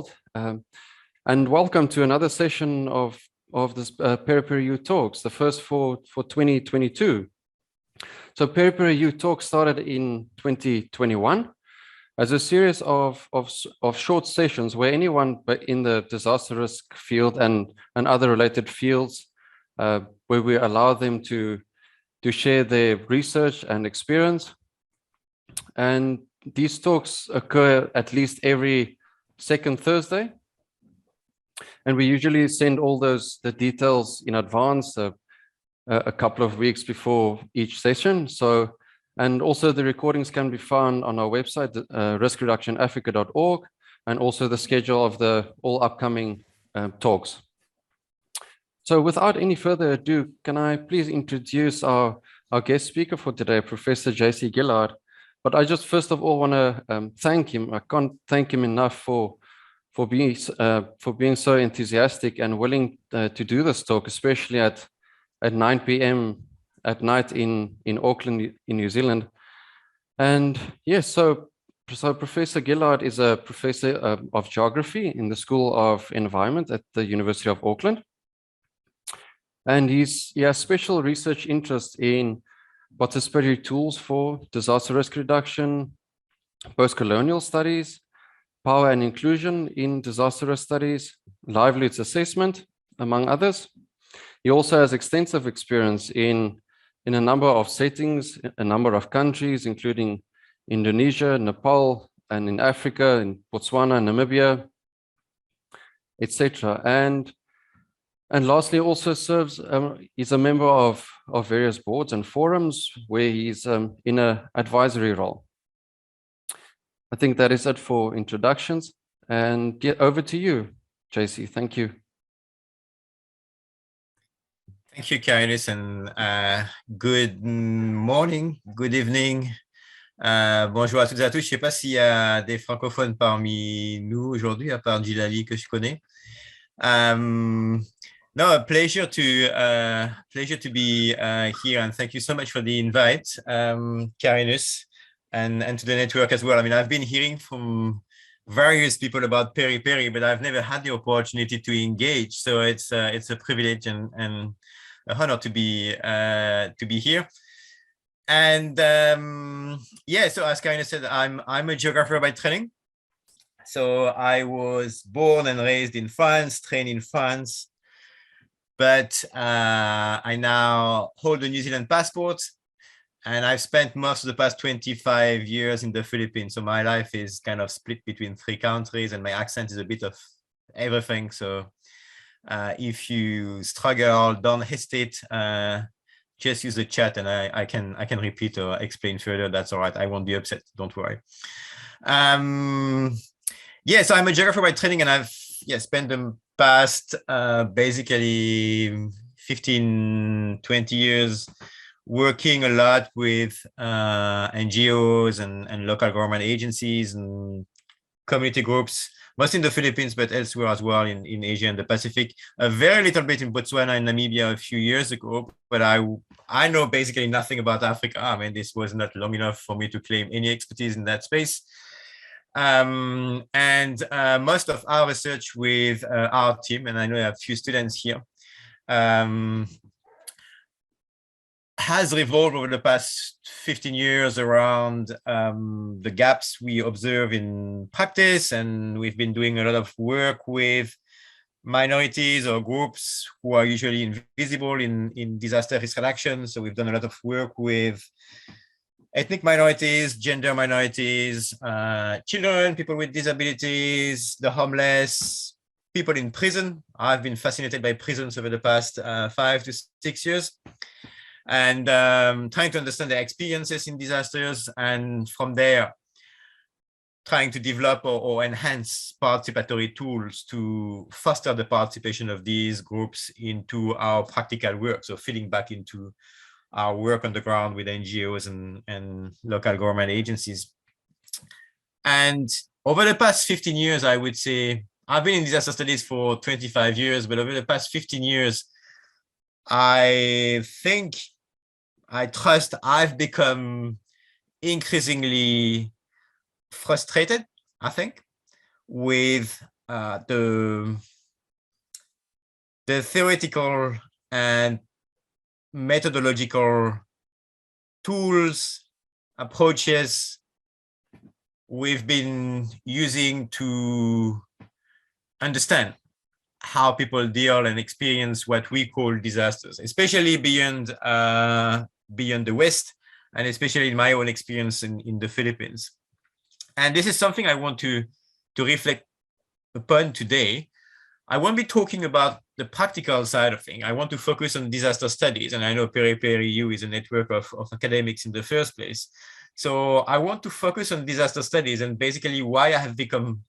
world. And welcome to another session of this PPU Talks, the first for 2022. So PPU Talks started in 2021 as a series of short sessions where anyone in the disaster risk field and other related fields, where we allow them to share their research and experience. And these talks occur at least every second Thursday. And we usually send all the details in advance, a couple of weeks before each session. So, and also the recordings can be found on our website, riskreductionafrica.org, and also the schedule of all upcoming talks. So without any further ado, can I please introduce our guest speaker for today, Professor J.C. Gaillar. But I just first of all want to thank him. I can't thank him enough for being so enthusiastic and willing to do this talk, especially at 9 p.m. at night in Auckland, in New Zealand. And yes, so Professor Gaillar is a professor of geography in the School of Environment at the University of Auckland. And he has special research interest in participatory tools for disaster risk reduction, post-colonial studies, power and inclusion in disaster risk studies, livelihoods assessment, among others. He also has extensive experience in a number of settings, a number of countries, including Indonesia, Nepal, and in Africa, in Botswana, Namibia, etc. And lastly, also serves, he's a member of various boards and forums where he's in an advisory role. I think that is it for introductions, and over to you, JC. Thank you. Thank you, Kainis, and good morning, good evening. Bonjour à toutes et à tous. Je ne sais pas s'il y a des francophones parmi nous aujourd'hui, à part Gilali que je connais. No, a pleasure to be here, and thank you so much for the invite, Karinus, and to the network as well. I mean, I've been hearing from various people about Peri, but I've never had the opportunity to engage. So it's a privilege and an honor to be here. And yeah, so as Karinus said, I'm a geographer by training. So I was born and raised in France, trained in France. But I now hold a New Zealand passport, and I've spent most of the past 25 years in the Philippines. So my life is kind of split between 3 countries, and my accent is a bit of everything. So if you struggle, don't hesitate. Just use the chat, and I can repeat or explain further. That's all right. I won't be upset. Don't worry. Yeah, so I'm a geographer by training, and I've spent the past basically 15-20 years working a lot with NGOs and local government agencies and community groups, mostly in the Philippines, but elsewhere as well in Asia and the Pacific. A very little bit in Botswana and Namibia a few years ago, but I know basically nothing about Africa. I mean, this was not long enough for me to claim any expertise in that space. And most of our research with our team, and I know I have a few students here, has revolved over the past 15 years around the gaps we observe in practice. And we've been doing a lot of work with minorities or groups who are usually invisible in disaster risk reduction. So we've done a lot of work with ethnic minorities, gender minorities, children, people with disabilities, the homeless, people in prison. I've been fascinated by prisons over the past 5 to 6 years, and trying to understand their experiences in disasters, and from there, trying to develop or enhance participatory tools to foster the participation of these groups into our practical work. So feeding back into our work on the ground with NGOs and local government agencies. And over the past 15 years, I would say, I've been in disaster studies for 25 years, but over the past 15 years, I trust I've become increasingly frustrated, I think, with the theoretical and methodological tools, approaches we've been using to understand how people deal and experience what we call disasters, especially beyond the West, and especially in my own experience in the Philippines. And this is something I want to reflect upon today. I won't be talking about the practical side of things. I want to focus on disaster studies, and I know PPU is a network of academics in the first place. So I want to focus on disaster studies and basically why I have become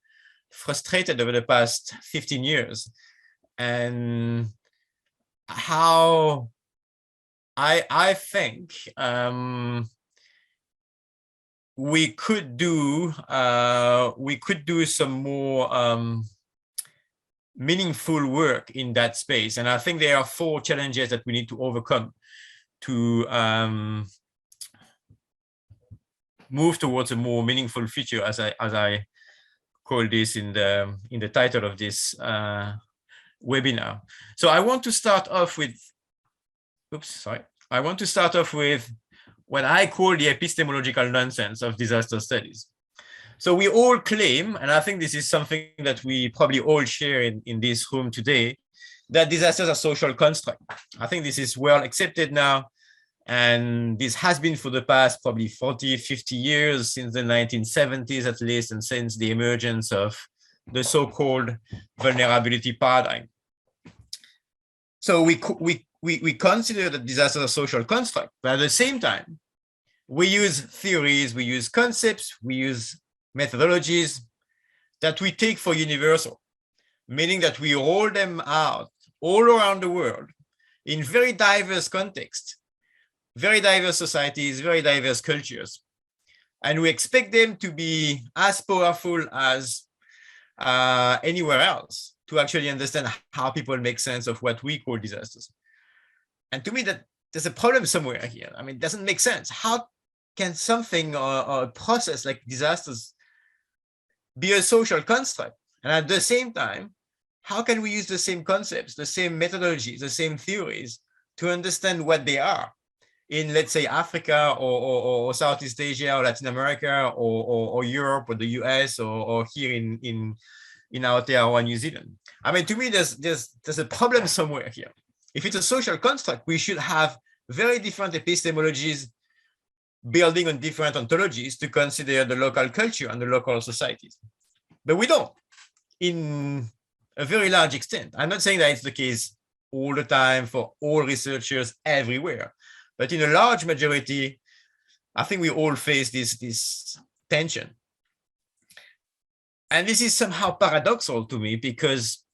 frustrated over the past 15 years and how I think we could do some more meaningful work in that space. And I think there are 4 challenges that we need to overcome to move towards a more meaningful future, as I call this in the title of this webinar. So I want to start off with, I want to start off with what I call the epistemological nonsense of disaster studies. So we all claim, and I think this is something that we probably all share in this room today, that disasters are social construct. I think this is well accepted now. And this has been for the past probably 40, 50 years, since the 1970s at least, and since the emergence of the so-called vulnerability paradigm. So we consider that disasters are social construct, but at the same time, we use theories, we use concepts, we use methodologies that we take for universal, meaning that we roll them out all around the world in very diverse contexts, very diverse societies, very diverse cultures. And we expect them to be as powerful as anywhere else to actually understand how people make sense of what we call disasters. And to me, that there's a problem somewhere here. I mean, it doesn't make sense. How can something or a process like disasters be a social construct? And at the same time, how can we use the same concepts, the same methodologies, the same theories to understand what they are in, let's say, Africa or Southeast Asia or Latin America or Europe or the US or here in Aotearoa, New Zealand? I mean, to me, there's a problem somewhere here. If it's a social construct, we should have very different epistemologies building on different ontologies to consider the local culture and the local societies. But we don't, in a very large extent. I'm not saying that it's the case all the time for all researchers everywhere, but in a large majority, I think we all face this tension. And this is somehow paradoxical to me, because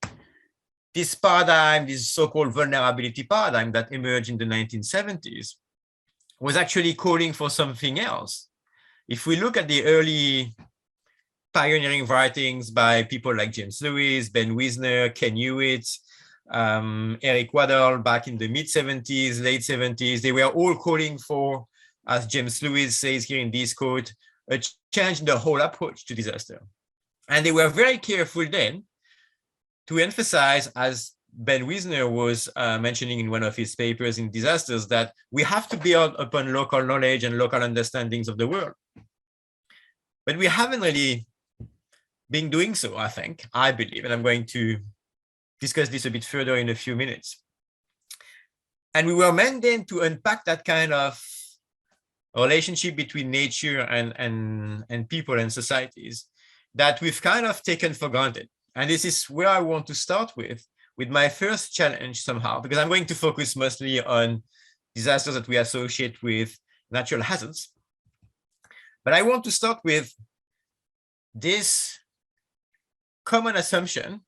this paradigm, this so-called vulnerability paradigm that emerged in the 1970s, was actually calling for something else. If we look at the early pioneering writings by people like James Lewis, Ben Wisner, Ken Hewitt, Eric Waddell back in the mid-70s, late 70s, they were all calling for, as James Lewis says here in this quote, a change in the whole approach to disaster. And they were very careful then to emphasize, as Ben Wisner was mentioning in one of his papers in Disasters, that we have to build upon local knowledge and local understandings of the world. But we haven't really been doing so, I believe, and I'm going to discuss this a bit further in a few minutes. And we were meant then to unpack that kind of relationship between nature and people and societies that we've kind of taken for granted. And this is where I want to start with my first challenge somehow, because I'm going to focus mostly on disasters that we associate with natural hazards. But I want to start with this common assumption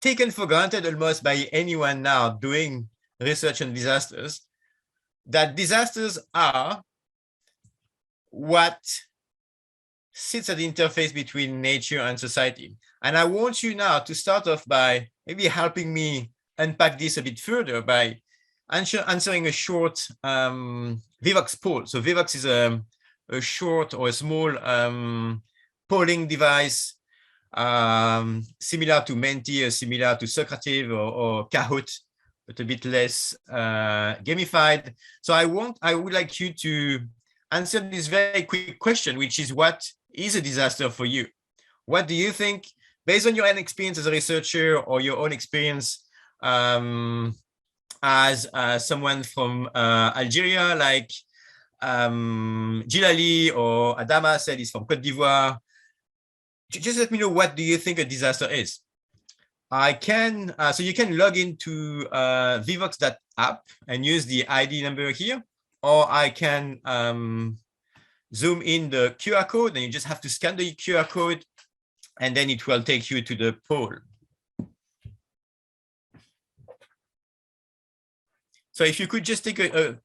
taken for granted almost by anyone now doing research on disasters, that disasters are what sits at the interface between nature and society. And I want you now to start off by maybe helping me unpack this a bit further by answering a short Vivox poll. So Vivox is a short or a small polling device similar to Menti or similar to Socrative or Kahoot, but a bit less gamified. So I would like you to answer this very quick question, which is, what is a disaster for you? What do you think, based on your own experience as a researcher or your own experience as someone from Algeria, like Gilali or Adama said he's from Côte d'Ivoire? Just let me know, what do you think a disaster is? I can, so you can log into Vivox.app and use the ID number here, or I can zoom in the QR code, and you just have to scan the QR code, and then it will take you to the poll. So if you could just take a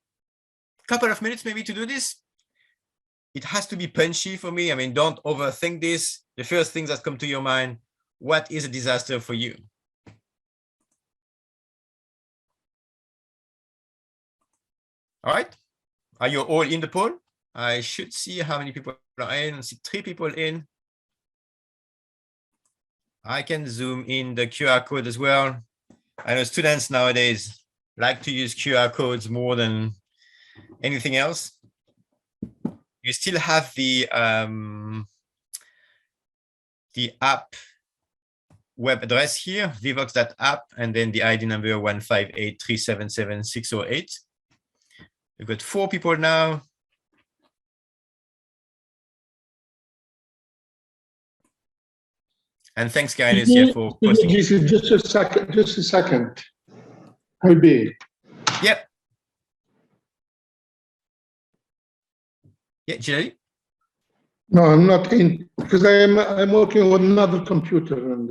couple of minutes maybe to do this. It has to be punchy for me. I mean, don't overthink this. The first things that come to your mind, what is a disaster for you? All right. Are you all in the poll? I should see how many people are in. I see 3 people in. I can zoom in the QR code as well. I know students nowadays like to use QR codes more than anything else. You still have the app web address here, vivox.app, and then the ID number 158377608. We've got 4 people now. And thanks, guys, here for posting. Just a second. I'll be. Yep. Yeah, Gilali? No, I'm not in, because I'm working on another computer, and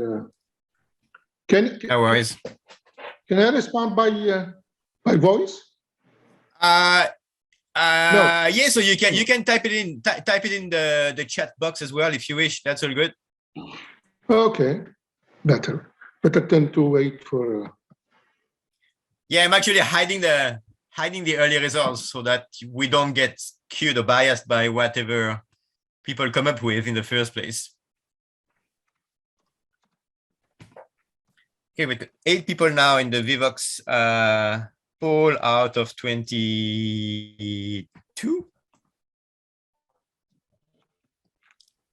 No worries. Can I respond by voice? No. Yeah, so you can type it in the chat box as well if you wish. That's all good. Okay, better than to wait for. Yeah, I'm actually hiding the early results so that we don't get skewed or biased by whatever people come up with in the first place. Okay, we've got 8 people now in the Vivox poll out of 22.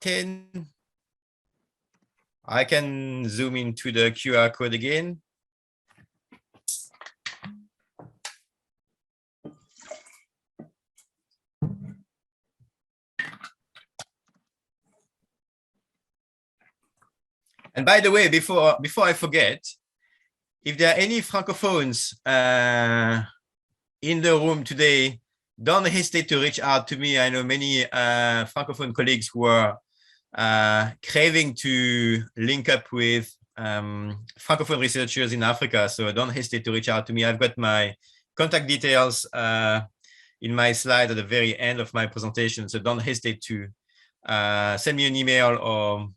10. I can zoom into the QR code again. And by the way, before I forget, if there are any Francophones in the room today, don't hesitate to reach out to me. I know many Francophone colleagues who are craving to link up with Francophone researchers in Africa. So don't hesitate to reach out to me. I've got my contact details in my slide at the very end of my presentation. So don't hesitate to send me an email or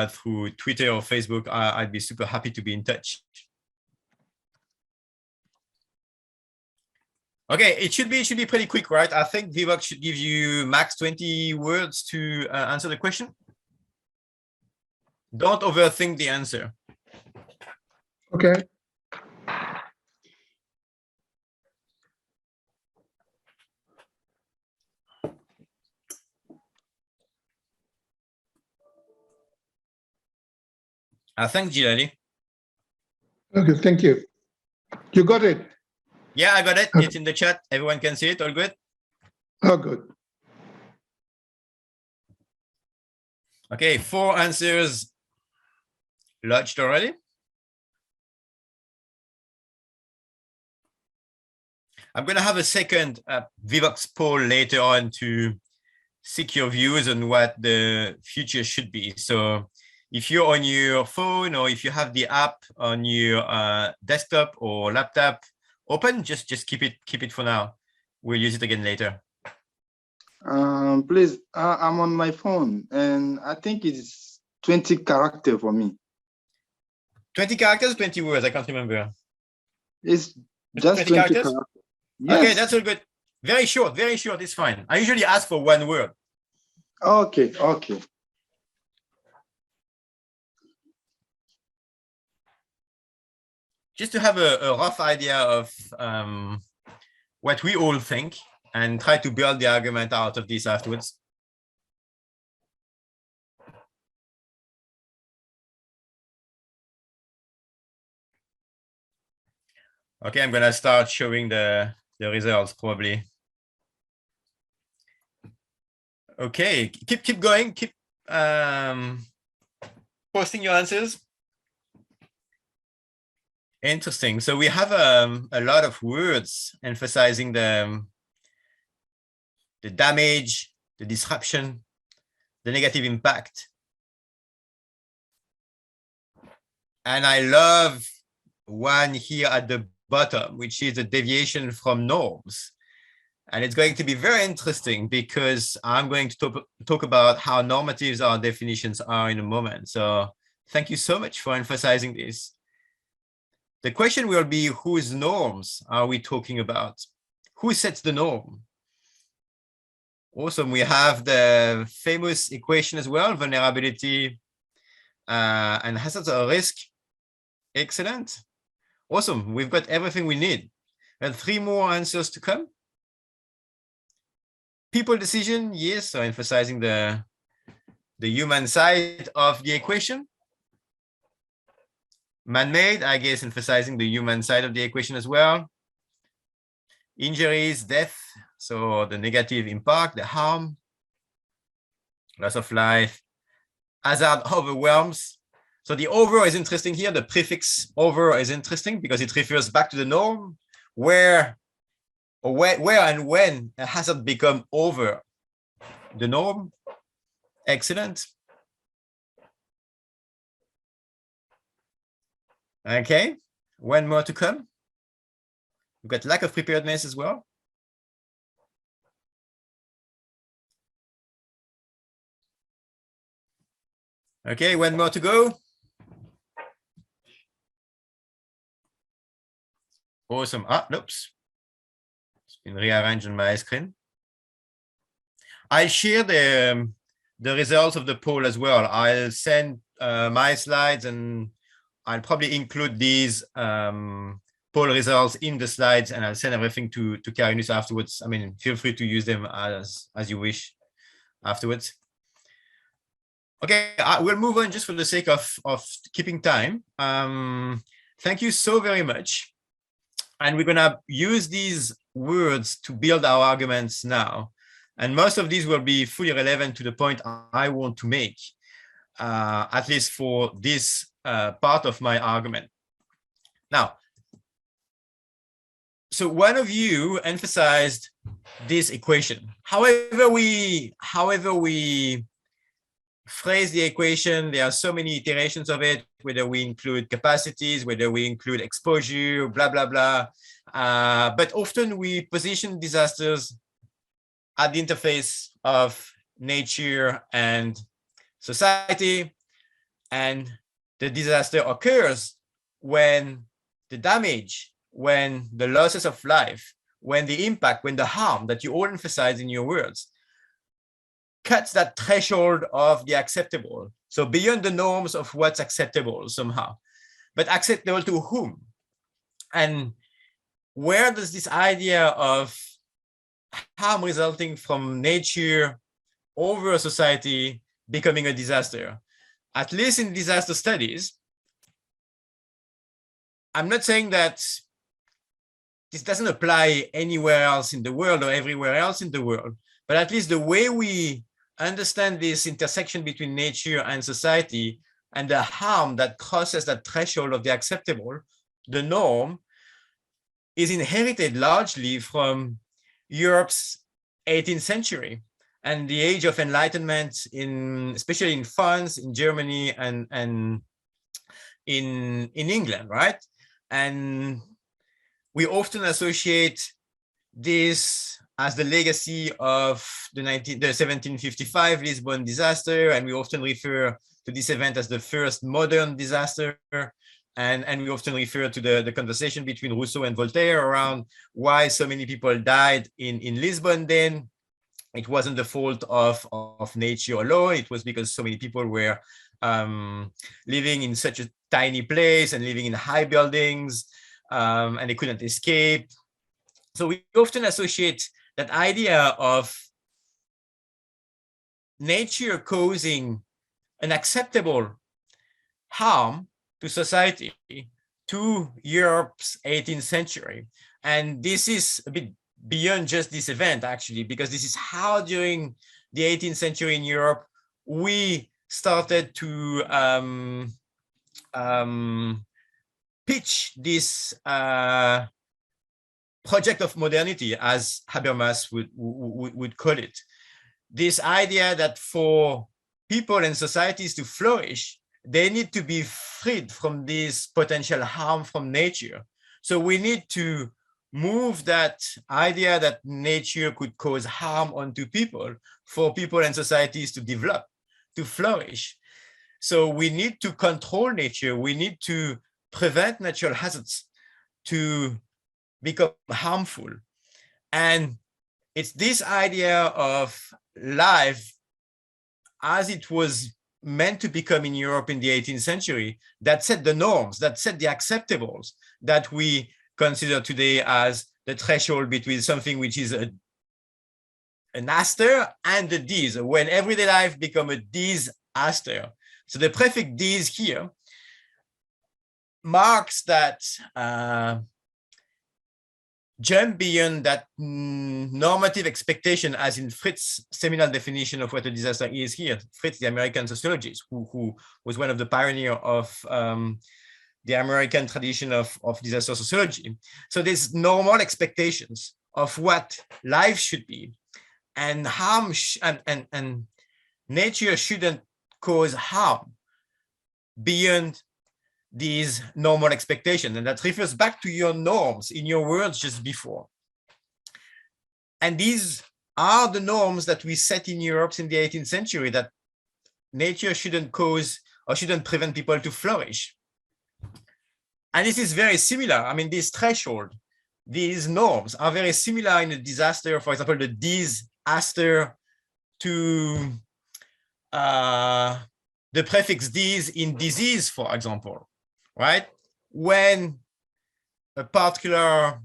through Twitter or Facebook. I'd be super happy to be in touch. Okay, it should be pretty quick, right? I think Vivox should give you max 20 words to answer the question. Don't overthink the answer. Okay. Thanks, Gilali. Okay, thank you. You got it? Yeah, I got it. It's in the chat. Everyone can see it. All good? Oh, good. Okay, 4 answers lodged already. I'm going to have a second Vivox poll later on to seek your views on what the future should be. So if you're on your phone or if you have the app on your desktop or laptop open, just keep it for now. We'll use it again later. Please, I'm on my phone and I think it's 20 characters for me. 20 characters, 20 words, I can't remember. It's just 20 characters. Yes. Okay, that's all good. Very short, it's fine. I usually ask for 1 word. Okay, okay. just to have a rough idea of what we all think and try to build the argument out of this afterwards. Okay, I'm gonna start showing the results probably. Okay, keep going, keep posting your answers. Interesting. So we have a lot of words emphasizing the damage, the disruption, the negative impact. And I love one here at the bottom, which is a deviation from norms. And it's going to be very interesting because I'm going to talk about how normatives our definitions are in a moment. So thank you so much for emphasizing this. The question will be, whose norms are we talking about? Who sets the norm? Awesome. We have the famous equation as well, vulnerability and hazards of risk. Excellent. Awesome. We've got everything we need. And 3 more answers to come. People decision, yes, so emphasizing the human side of the equation. Man-made, I guess, emphasizing the human side of the equation as well. Injuries, death, so the negative impact, the harm, loss of life, hazard, overwhelms. So the over is interesting here. The prefix over is interesting because it refers back to the norm where and when a hazard become over the norm. Excellent. Okay, 1 more to come. We've got lack of preparedness as well. Okay, 1 more to go. Awesome. Oops. It's been rearranged on my screen. I'll share the results of the poll as well. I'll send my slides and I'll probably include these poll results in the slides, and I'll send everything to Karinus afterwards. I mean, feel free to use them as you wish afterwards. Okay, we'll move on just for the sake of keeping time. Thank you so very much. And we're gonna use these words to build our arguments now. And most of these will be fully relevant to the point I want to make, at least for this part of my argument. Now, so one of you emphasized this equation. However we phrase the equation, there are so many iterations of it, whether we include capacities, whether we include exposure, blah, blah, blah. But often we position disasters at the interface of nature and society, and the disaster occurs when the damage, when the losses of life, when the impact, when the harm that you all emphasize in your words cuts that threshold of the acceptable. So beyond the norms of what's acceptable somehow, but acceptable to whom? And where does this idea of harm resulting from nature over a society becoming a disaster? At least in disaster studies, I'm not saying that this doesn't apply anywhere else in the world or everywhere else in the world, but at least the way we understand this intersection between nature and society and the harm that crosses that threshold of the acceptable, the norm, is inherited largely from Europe's 18th century and the age of enlightenment, especially in France, in Germany, and in England, right? And we often associate this as the legacy of the 1755 Lisbon disaster, and we often refer to this event as the first modern disaster. And we often refer to the conversation between Rousseau and Voltaire around why so many people died in Lisbon then. It wasn't the fault of nature alone. It was because so many people were living in such tiny place and living in high buildings, and they couldn't escape. So we often associate that idea of nature causing an acceptable harm to society to Europe's 18th century. And this is a bit beyond just this event, actually, because this is how during the 18th century in Europe, we started to pitch this project of modernity, as Habermas would call it. This idea that for people and societies to flourish, they need to be freed from this potential harm from nature. So we need to move that idea that nature could cause harm onto people for people and societies to develop, to flourish. So we need to control nature. We need to prevent natural hazards to become harmful. And it's this idea of life as it was meant to become in Europe in the 18th century that set the norms, that set the acceptables that we consider today as the threshold between something which is an aster and a dis, when everyday life become a disaster. So the prefix dis here marks that jump beyond that normative expectation, as in Fritz's seminal definition of what a disaster is here. Fritz, the American sociologist, who was one of the pioneers of the American tradition of disaster sociology. So there's normal expectations of what life should be, and harm and nature shouldn't cause harm beyond these normal expectations. And that refers back to your norms in your words just before. And these are the norms that we set in Europe in the 18th century, that nature shouldn't cause or shouldn't prevent people to flourish. And this is very similar. I mean, this threshold, these norms are very similar in a disaster. For example, the disaster to the prefix dis in disease, for example, right? When a particular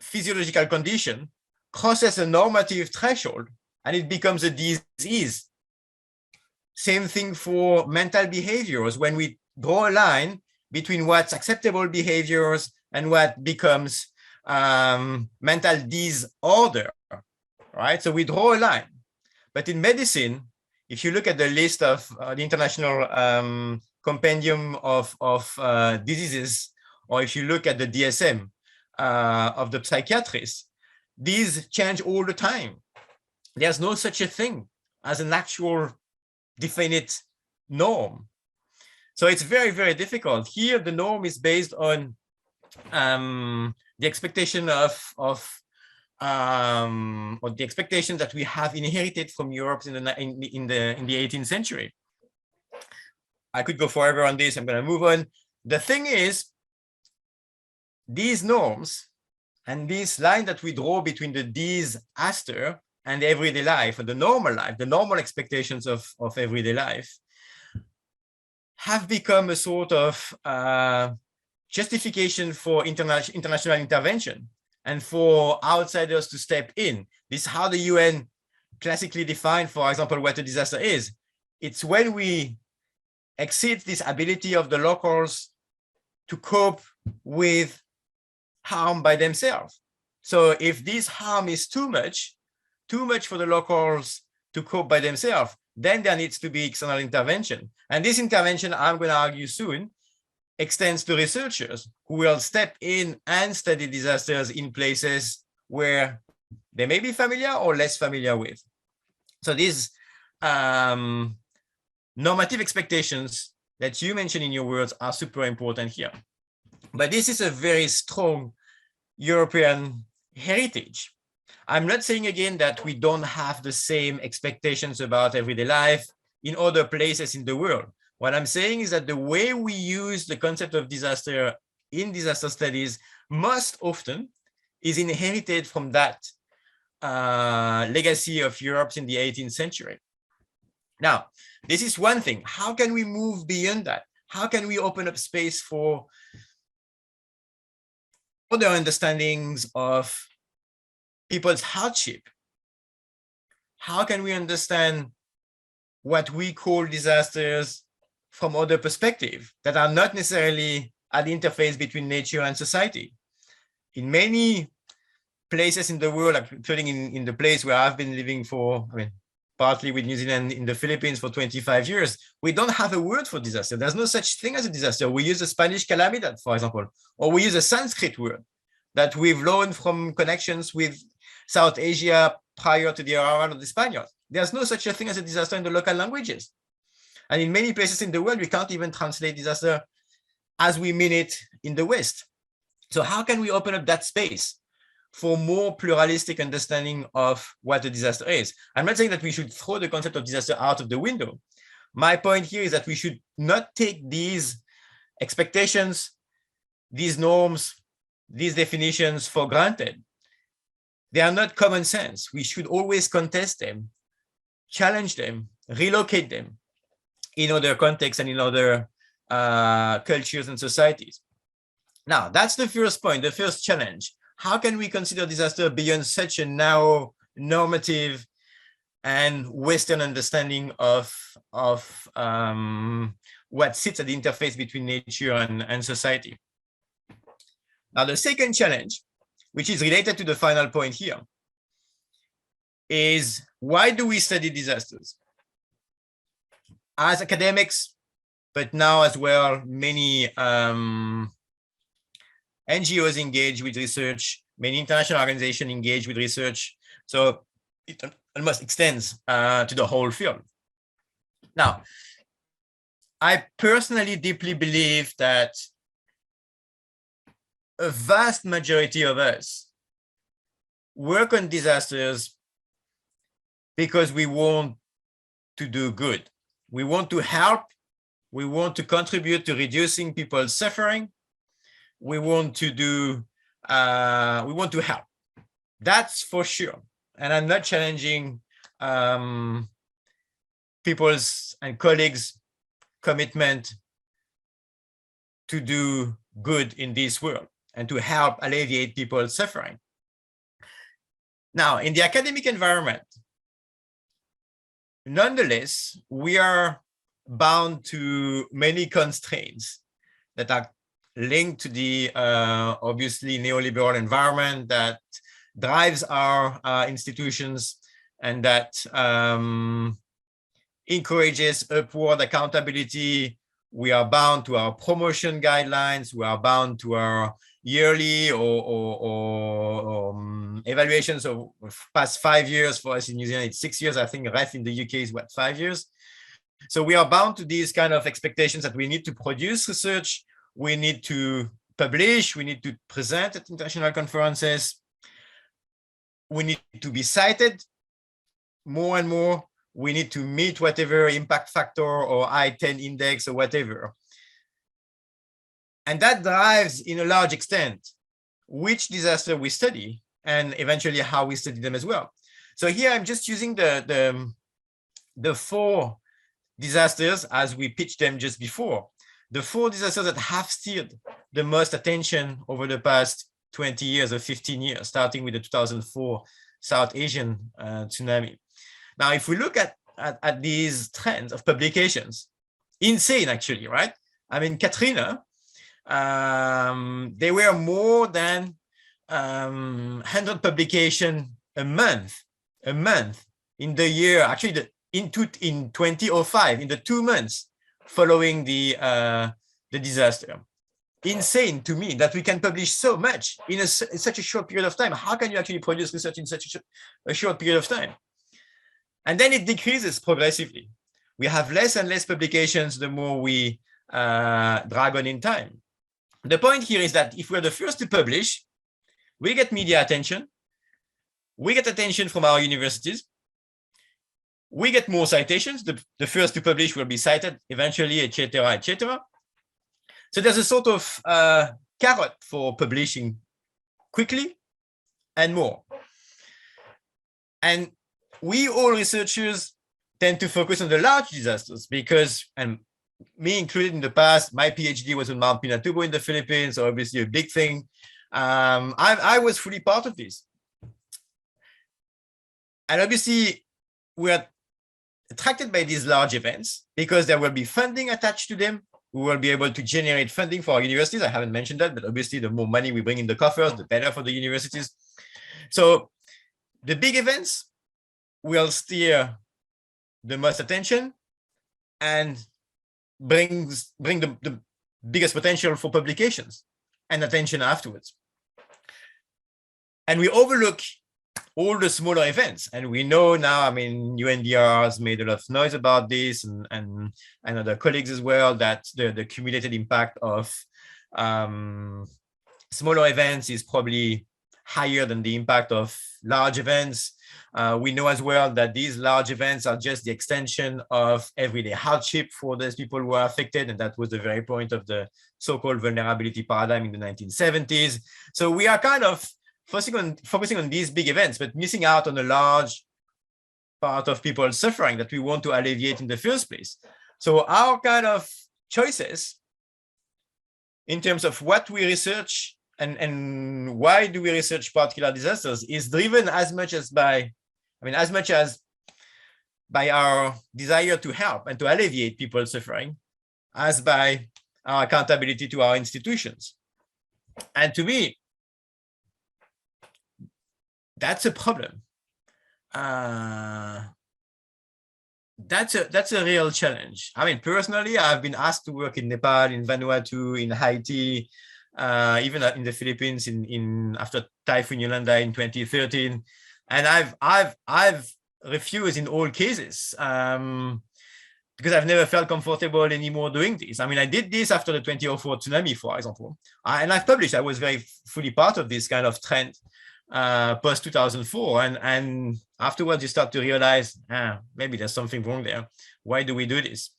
physiological condition crosses a normative threshold and it becomes a disease. Same thing for mental behaviors. When we draw a line between what's acceptable behaviors and what becomes mental disorder, right? So we draw a line. But in medicine, if you look at the list of the International Compendium of Diseases, or if you look at the DSM of the psychiatrists, these change all the time. There's no such a thing as an actual definite norm. So it's very, very difficult. Here, the norm is based on the expectation or the expectation that we have inherited from Europe in the 18th century. I could go forever on this. I'm going to move on. The thing is, these norms and this line that we draw between the disaster and everyday life, and the normal expectations of everyday life, have become a sort of justification for international intervention and for outsiders to step in. This is how the UN classically defined, for example, what a disaster is. It's when we exceed this ability of the locals to cope with harm by themselves. So if this harm is too much for the locals to cope by themselves, then there needs to be external intervention. And this intervention, I'm going to argue soon, extends to researchers who will step in and study disasters in places where they may be familiar or less familiar with. So these normative expectations that you mentioned in your words are super important here. But this is a very strong European heritage. I'm not saying again that we don't have the same expectations about everyday life in other places in the world. What I'm saying is that the way we use the concept of disaster in disaster studies most often is inherited from that legacy of Europe in the 18th century. Now, this is one thing. How can we move beyond that? How can we open up space for other understandings of people's hardship? How can we understand what we call disasters from other perspectives that are not necessarily at the interface between nature and society? In many places in the world, including in the place where I've been living for, partly with New Zealand in the Philippines for 25 years, we don't have a word for disaster. There's no such thing as a disaster. We use the Spanish calamidad, for example, or we use a Sanskrit word that we've learned from connections with South Asia prior to the arrival of the Spaniards. There's no such a thing as a disaster in the local languages. And in many places in the world, we can't even translate disaster as we mean it in the West. So how can we open up that space for more pluralistic understanding of what a disaster is? I'm not saying that we should throw the concept of disaster out of the window. My point here is that we should not take these expectations, these norms, these definitions for granted. They are not common sense. We should always contest them, challenge them, relocate them in other contexts and in other cultures and societies. Now, that's the first point, the first challenge. How can we consider disaster beyond such a narrow, normative, and Western understanding of what sits at the interface between nature and society? Now, the second challenge, which is related to the final point here, is why do we study disasters? As academics, but now as well, many NGOs engage with research, many international organizations engage with research. So it almost extends to the whole field. Now, I personally deeply believe that a vast majority of us work on disasters because we want to do good. We want to help. We want to contribute to reducing people's suffering. We want to do, we want to help. That's for sure. And I'm not challenging people's and colleagues' commitment to do good in this world and to help alleviate people's suffering. Now, in the academic environment, nonetheless, we are bound to many constraints that are linked to the obviously neoliberal environment that drives our institutions and that encourages upward accountability. We are bound to our promotion guidelines. We are bound to our yearly or evaluations of past 5 years. For us in New Zealand, it's 6 years. I think REF in the UK is what, 5 years? So we are bound to these kind of expectations that we need to produce research, we need to publish, we need to present at international conferences, we need to be cited more and more, we need to meet whatever impact factor or I-10 index or whatever. And that drives, in a large extent, which disaster we study and eventually how we study them as well. So here I'm just using the 4 disasters as we pitched them just before. The 4 disasters that have steered the most attention over the past 20 years or 15 years, starting with the 2004 South Asian tsunami. Now, if we look at these trends of publications, insane actually, right? I mean, Katrina, there were more than 100 publications a month in the year, actually in 2005, in the 2 months following the disaster. Insane to me that we can publish so much in such a short period of time. How can you actually produce research in such a short period of time? And then it decreases progressively. We have less and less publications the more we drag on in time. The point here is that if we're the first to publish, we get media attention, we get attention from our universities, we get more citations. The first to publish will be cited eventually, etc., etc. So there's a sort of carrot for publishing quickly and more. And we all researchers tend to focus on the large disasters because, and me included in the past, my PhD was on Mount Pinatubo in the Philippines, so obviously a big thing. I was fully part of this. And obviously, we are attracted by these large events because there will be funding attached to them. We will be able to generate funding for our universities. I haven't mentioned that, but obviously the more money we bring in the coffers, the better for the universities. So the big events will steer the most attention and bring the biggest potential for publications and attention afterwards. And we overlook all the smaller events. And we know now, I mean, UNDR has made a lot of noise about this, and other colleagues as well, that the cumulative impact of smaller events is probably higher than the impact of large events. We know as well that these large events are just the extension of everyday hardship for those people who are affected. And that was the very point of the so-called vulnerability paradigm in the 1970s. So we are kind of focusing on these big events, but missing out on a large part of people's suffering that we want to alleviate in the first place. So our kind of choices in terms of what we research and why do we research particular disasters is driven as much as by our desire to help and to alleviate people's suffering as by our accountability to our institutions. And to me, that's a problem. That's a real challenge. I mean, personally, I've been asked to work in Nepal, in Vanuatu, in Haiti, even in the Philippines in after Typhoon Yolanda in 2013, and I've refused in all cases because I've never felt comfortable anymore doing this. I mean, I did this after the 2004 tsunami, for example, and I've published. I was very fully part of this kind of trend post 2004, and afterwards you start to realize maybe there's something wrong there. Why do we do this?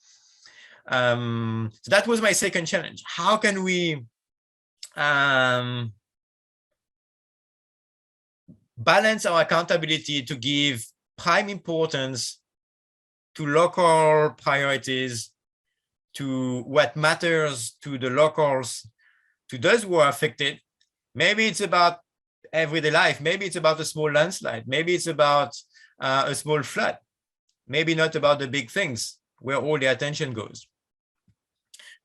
So that was my second challenge. How can we balance our accountability to give prime importance to local priorities, to what matters to the locals, to those who are affected? Maybe it's about everyday life. Maybe it's about a small landslide. Maybe it's about a small flood. Maybe not about the big things where all the attention goes.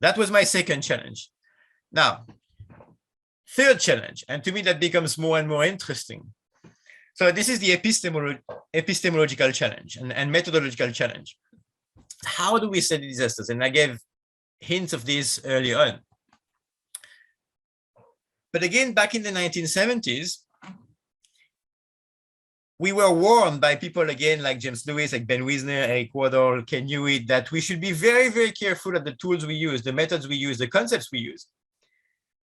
That was my second challenge. Now, third challenge, and to me that becomes more and more interesting. So this is the epistemological challenge and methodological challenge. How do we study disasters? And I gave hints of this early on. But again, back in the 1970s, we were warned by people again like James Lewis, like Ben Wisner, Eric Waddell, Ken Hewitt, that we should be very, very careful of the tools we use, the methods we use, the concepts we use.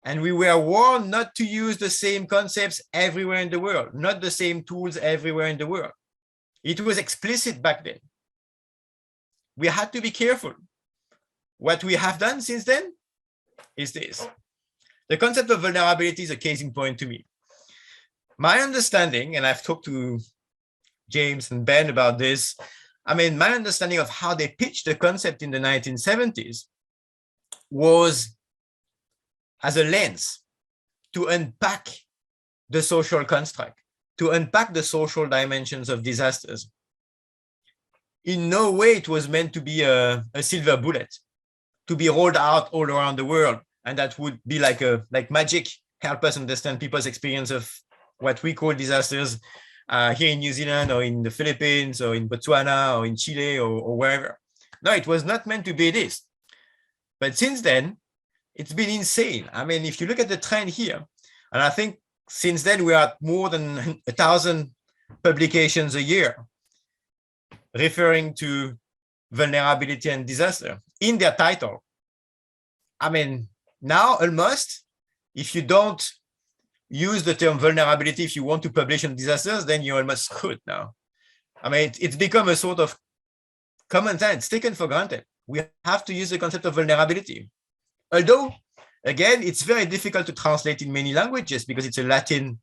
And we were warned not to use the same concepts everywhere in the world, not the same tools everywhere in the world. It was explicit back then. We had to be careful. What we have done since then is this. The concept of vulnerability is a case in point to me. My understanding, and I've talked to James and Ben about this, I mean, my understanding of how they pitched the concept in the 1970s was as a lens to unpack the social construct, to unpack the social dimensions of disasters. In no way it was meant to be a silver bullet, to be rolled out all around the world, and that would be like magic, help us understand people's experience of what we call disasters here in New Zealand or in the Philippines or in Botswana or in Chile or wherever. No, it was not meant to be this. But since then, it's been insane. I mean, if you look at the trend here, and I think since then we are at more than 1,000 publications a year referring to vulnerability and disaster in their title. I mean, now almost, if you don't use the term vulnerability, if you want to publish on disasters, then you're almost screwed now. I mean, it's become a sort of common sense, taken for granted. We have to use the concept of vulnerability. Although, again, it's very difficult to translate in many languages because it's a Latin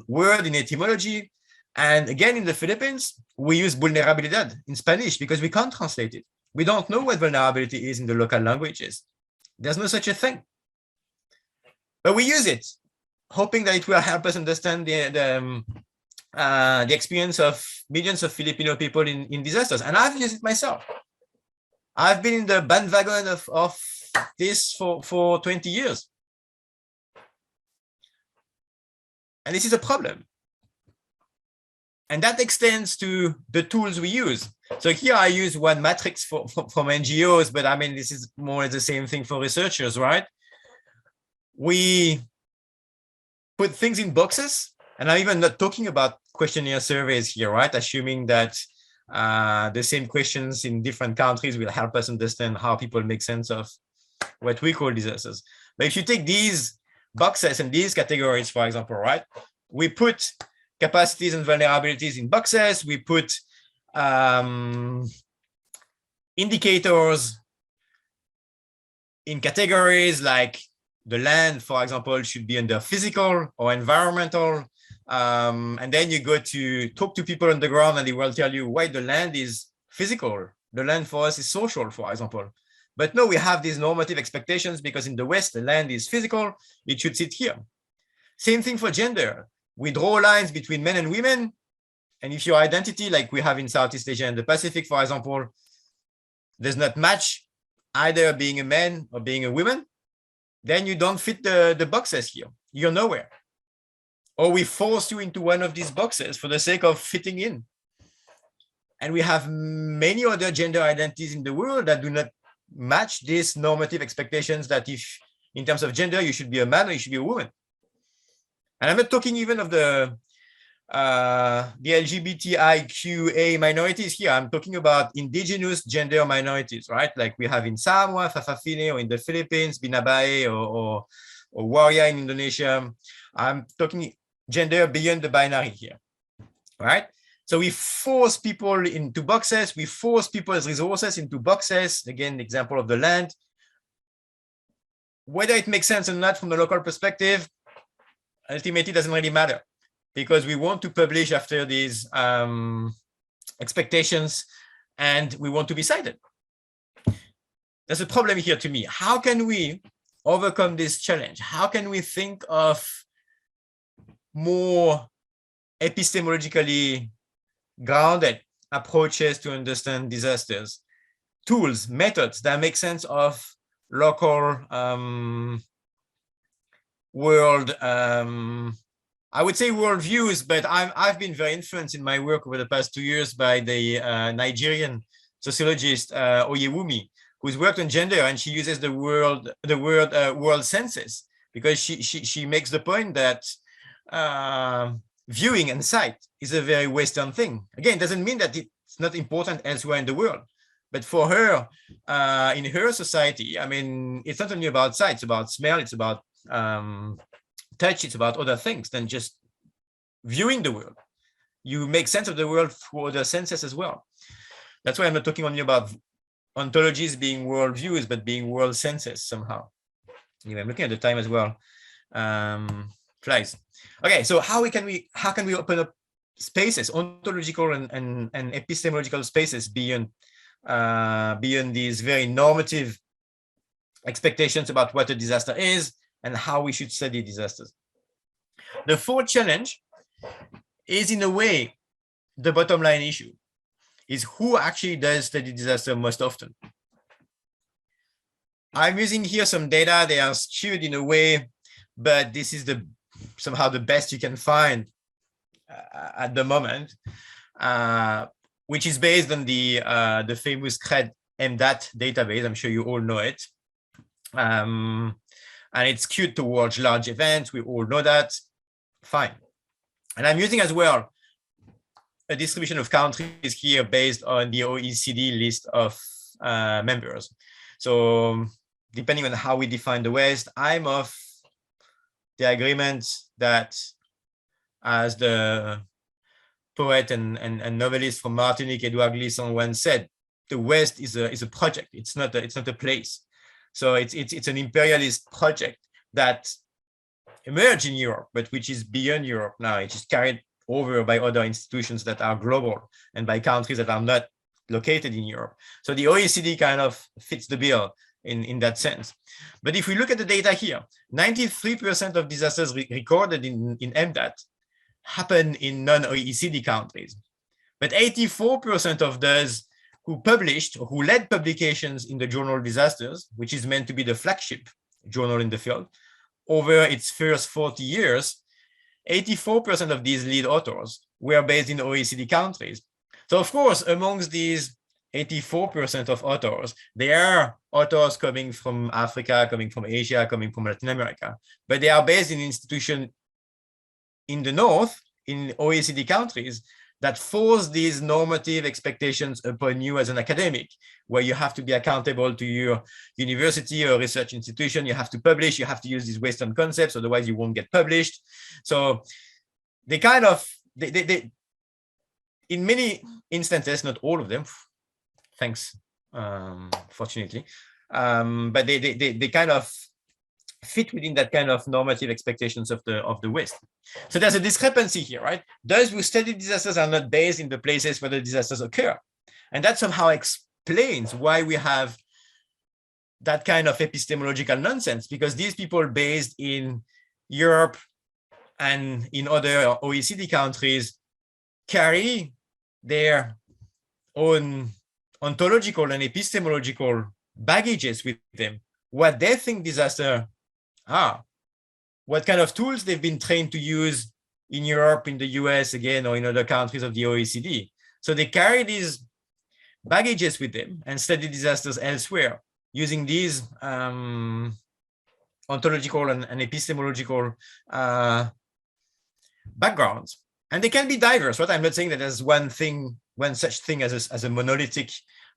word in etymology. And again, in the Philippines, we use vulnerabilidad in Spanish because we can't translate it. We don't know what vulnerability is in the local languages. There's no such a thing. But we use it, hoping that it will help us understand the experience of millions of Filipino people in disasters. And I've used it myself. I've been in the bandwagon of this for 20 years. And this is a problem. And that extends to the tools we use. So here I use one matrix from NGOs, but I mean, this is more or less the same thing for researchers, right? We put things in boxes, and I'm even not talking about questionnaire surveys here, right? Assuming that the same questions in different countries will help us understand how people make sense of what we call disasters. But if you take these boxes and these categories, for example, right? We put capacities and vulnerabilities in boxes. We put indicators in categories like the land, for example, should be under physical or environmental. And then you go to talk to people on the ground and they will tell you why the land is physical. The land for us is social, for example. But no, we have these normative expectations because in the West, the land is physical. It should sit here. Same thing for gender. We draw lines between men and women. And if your identity, like we have in Southeast Asia and the Pacific, for example, does not match either being a man or being a woman, then you don't fit the boxes here. You're nowhere. Or we force you into one of these boxes for the sake of fitting in. And we have many other gender identities in the world that do not match these normative expectations that if, in terms of gender, you should be a man or you should be a woman. And I'm not talking even of the LGBTIQA minorities here. I'm talking about indigenous gender minorities, right? Like we have in Samoa, Fa'afafine, or in the Philippines, Binabae, or Waria in Indonesia. I'm talking gender beyond the binary here, right? So we force people into boxes. We force people's resources into boxes. Again, the example of the land. Whether it makes sense or not from the local perspective, ultimately doesn't really matter, because we want to publish after these expectations and we want to be cited. There's a problem here to me. How can we overcome this challenge? How can we think of more epistemologically grounded approaches to understand disasters, tools, methods that make sense of local world, I would say worldviews, but I've been very influenced in my work over the past 2 years by the Nigerian sociologist Oyewumi, who's worked on gender, and she uses the word world census, because she makes the point that viewing and sight is a very Western thing. Again, it doesn't mean that it's not important elsewhere in the world, but for her, in her society, I mean, it's not only about sight, it's about smell, it's about touch, it's about other things than just viewing the world. You make sense of the world through other senses as well. That's why I'm not talking only about ontologies being worldviews, but being world senses somehow. Anyway, I'm looking at the time as well. Flies. Okay, so how can we open up spaces, ontological and epistemological spaces beyond these very normative expectations about what a disaster is and how we should study disasters. The fourth challenge is, in a way, the bottom line issue, is who actually does study disaster most often. I'm using here some data. They are skewed in a way, but this is somehow the best you can find at the moment, which is based on the famous CRED MDAT database. I'm sure you all know it. And it's skewed towards large events. We all know that. Fine. And I'm using as well a distribution of countries here based on the OECD list of members. So depending on how we define the West, I'm of the agreement that, as the poet and novelist from Martinique, Edouard Glissant, once said, the West is a project. It's not a place. So it's an imperialist project that emerged in Europe, but which is beyond Europe now. It is carried over by other institutions that are global and by countries that are not located in Europe. So the OECD kind of fits the bill in that sense. But if we look at the data here, 93% of disasters recorded in MDAT happen in non-OECD countries. But 84% of those who published or who led publications in the journal Disasters, which is meant to be the flagship journal in the field, over its first 40 years, 84% of these lead authors were based in OECD countries. So of course, amongst these 84% of authors, there are authors coming from Africa, coming from Asia, coming from Latin America, but they are based in institutions in the North, in OECD countries, that force these normative expectations upon you as an academic, where you have to be accountable to your university or research institution, you have to publish, you have to use these Western concepts, otherwise you won't get published. So they kind of, they in many instances, not all of them, thanks, fortunately, but they kind of fit within that kind of normative expectations of the West. So there's a discrepancy here, right? Those who study disasters are not based in the places where the disasters occur. And that somehow explains why we have that kind of epistemological nonsense, because these people based in Europe and in other OECD countries carry their own ontological and epistemological baggages with them, what they think disaster are, what kind of tools they've been trained to use in Europe, in the US again, or in other countries of the OECD. So they carry these baggages with them and study disasters elsewhere using these ontological and epistemological backgrounds. And they can be diverse, right? I'm not saying that there's one such thing as a monolithic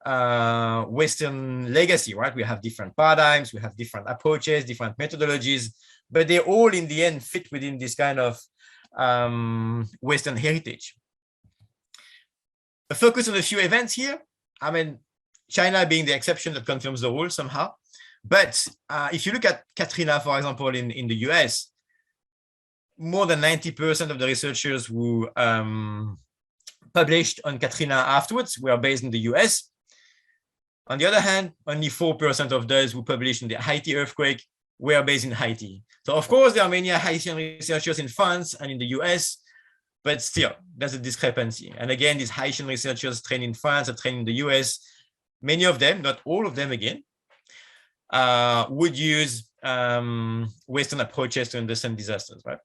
Western legacy, right? We have different paradigms, we have different approaches, different methodologies, but they all in the end fit within this kind of Western heritage. A focus on a few events here. I mean, China being the exception that confirms the rule somehow. But if you look at Katrina, for example, in the US, more than 90% of the researchers who published on Katrina afterwards were based in the US. On the other hand, only 4% of those who published in the Haiti earthquake were based in Haiti. So of course, there are many Haitian researchers in France and in the US, but still, there's a discrepancy. And again, these Haitian researchers trained in France or trained in the US, many of them, not all of them again, would use Western approaches to understand disasters, right?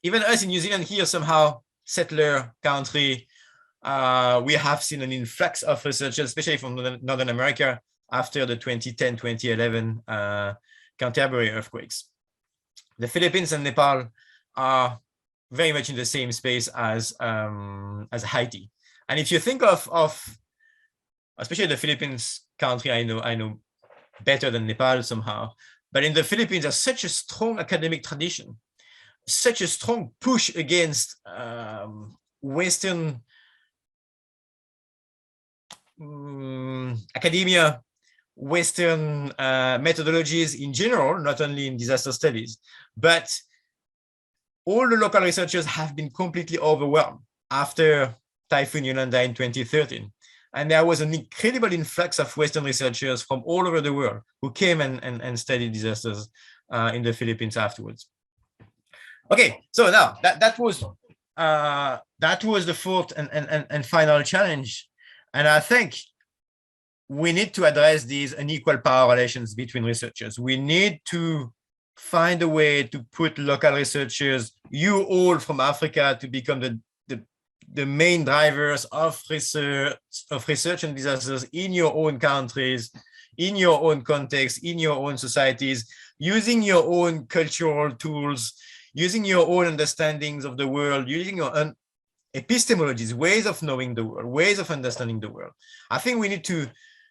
Even us in New Zealand here, somehow settler country, we have seen an influx of researchers, especially from Northern America, after the 2010, 2011 Canterbury earthquakes. The Philippines and Nepal are very much in the same space as Haiti. And if you think of especially the Philippines country, I know better than Nepal somehow, but in the Philippines, there's such a strong academic tradition, such a strong push against Western academia, Western methodologies in general, not only in disaster studies, but all the local researchers have been completely overwhelmed after Typhoon Yolanda in 2013. And there was an incredible influx of Western researchers from all over the world who came and studied disasters in the Philippines afterwards. Okay, so now that was the fourth and final challenge. And I think we need to address these unequal power relations between researchers. We need to find a way to put local researchers, you all from Africa, to become the main drivers of research and disasters in your own countries, in your own context, in your own societies, using your own cultural tools, using your own understandings of the world, using your own epistemologies, ways of knowing the world, ways of understanding the world. I think we need to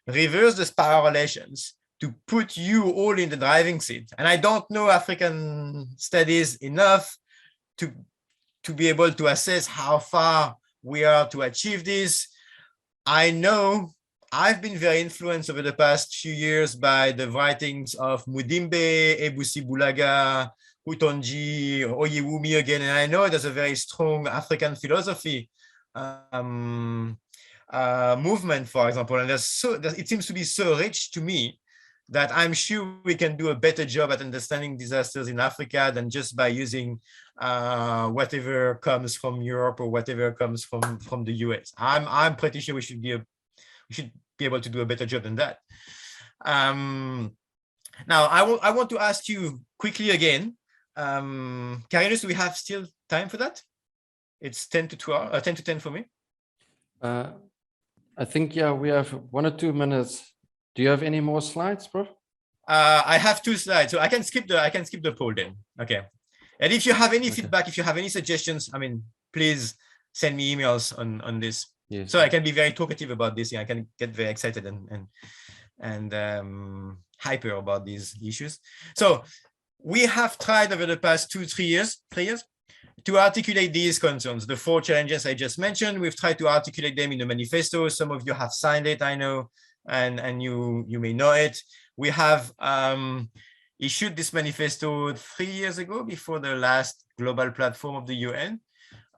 reverse the power relations to put you all in the driving seat. And I don't know African studies enough to be able to assess how far we are to achieve this. I know I've been very influenced over the past few years by the writings of Mudimbe, Ebusi Bulaga, Utonji, Oyewumi again, and I know there's a very strong African philosophy movement, for example, and it seems to be so rich to me that I'm sure we can do a better job at understanding disasters in Africa than just by using whatever comes from Europe or whatever comes from the US. I'm pretty sure we should be able to do a better job than that. Now I want to ask you quickly again, Carinus, do we have still time for that? It's 10 to 12, 10 to 10 for me. I think, yeah, we have 1 or 2 minutes. Do you have any more slides, Prof? I have 2 slides, so I can skip the poll then. Okay. And if you have any feedback, if you have any suggestions, I mean, please send me emails on this. Yes. So I can be very talkative about this. I can get very excited and hyper about these issues. So we have tried over the past 3 years to articulate these concerns, the 4 challenges I just mentioned. We've tried to articulate them in the manifesto. Some of you have signed it, I know, and you may know it. We have issued this manifesto 3 years ago, before the last global platform of the UN.